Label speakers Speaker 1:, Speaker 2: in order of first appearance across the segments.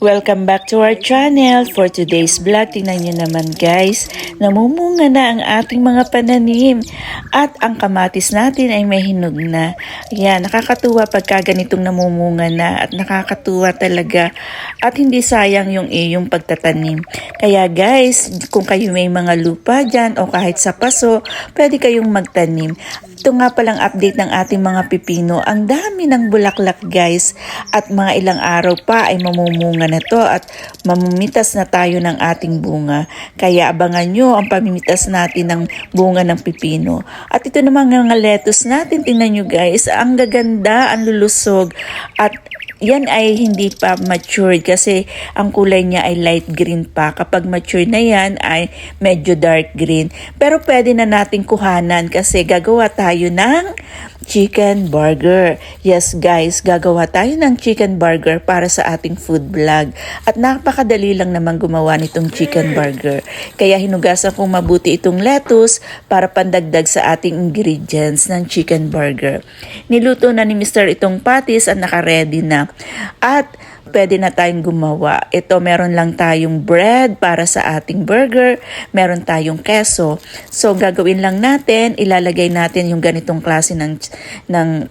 Speaker 1: Welcome back to our channel. For today's vlog, tingnan nyo naman guys, namumunga na ang ating mga pananim at ang kamatis natin ay may hinog na. Yan, nakakatuwa pagka ganitong namumunga na at nakakatuwa talaga at hindi sayang yung iyong pagtatanim. Kaya guys, kung kayo may mga lupa dyan o kahit sa paso, pwede kayong magtanim. Ito nga palang update ng ating mga pipino. Ang dami ng bulaklak guys at mga ilang araw pa ay mamumunga na to at mamumitas na tayo ng ating bunga. Kaya abangan nyo ang pamimitas natin ng bunga ng pipino. At ito naman mga lettuce natin, tingnan nyo guys, ang gaganda, ang lulusog at yan ay hindi pa matured kasi ang kulay niya ay light green pa. Kapag mature na yan ay medyo dark green. Pero pwede na nating kuhanan kasi gagawa tayo ng chicken burger. Yes guys, gagawa tayo ng chicken burger para sa ating food vlog. At napakadali lang naman gumawa nitong chicken burger. Kaya hinugasan kong mabuti itong lettuce para pandagdag sa ating ingredients ng chicken burger. Niluto na ni Mr. itong patties at naka-ready na. At pwede na tayong gumawa. Ito, meron lang tayong bread para sa ating burger. Meron tayong keso. So, gagawin lang natin, ilalagay natin yung ganitong klase ng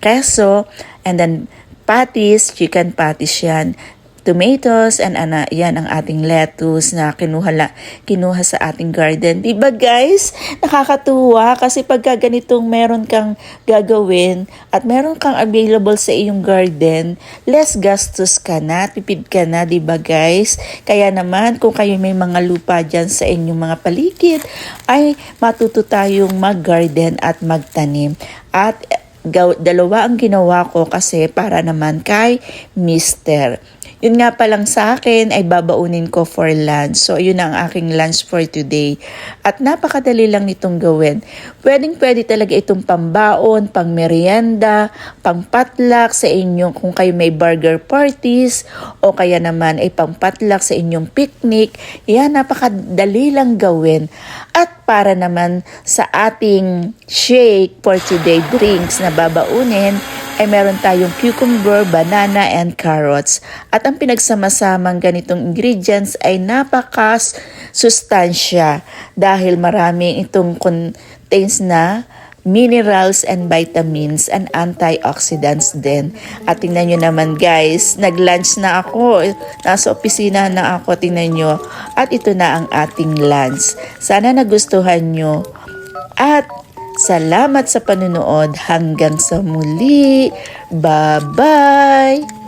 Speaker 1: keso. And then, patties, chicken patties yan. Tomatoes, and yan ang ating lettuce na kinuha sa ating garden. Diba guys? Nakakatuwa kasi pagka ganitong meron kang gagawin at meron kang available sa iyong garden, less gastos ka na, tipid ka na, diba guys? Kaya naman kung kayo may mga lupa dyan sa inyong mga paligid, ay matuto tayong mag-garden at magtanim. At dalawa ang ginawa ko kasi para naman kay Mr. Yun nga pa lang sa akin ay babaunin ko for lunch. So, yun ang aking lunch for today. At napakadali lang nitong gawin. Pwede talaga itong pambaon, pang merienda, pang patlak sa inyong kung kayo may burger parties o kaya naman ay pang patlak sa inyong picnic. Yan, napakadali lang gawin. At para naman sa ating shake for today drinks na babaunin, ay meron tayong cucumber, banana, and carrots. At ang pinagsama-samang ganitong ingredients ay napaka-sustansya dahil maraming itong contains na minerals and vitamins and antioxidants din. At tingnan nyo naman guys, nag-lunch na ako. Nasa opisina na ako, tingnan nyo. At ito na ang ating lunch. Sana nagustuhan nyo. At salamat sa panunood. Hanggang sa muli. Bye-bye!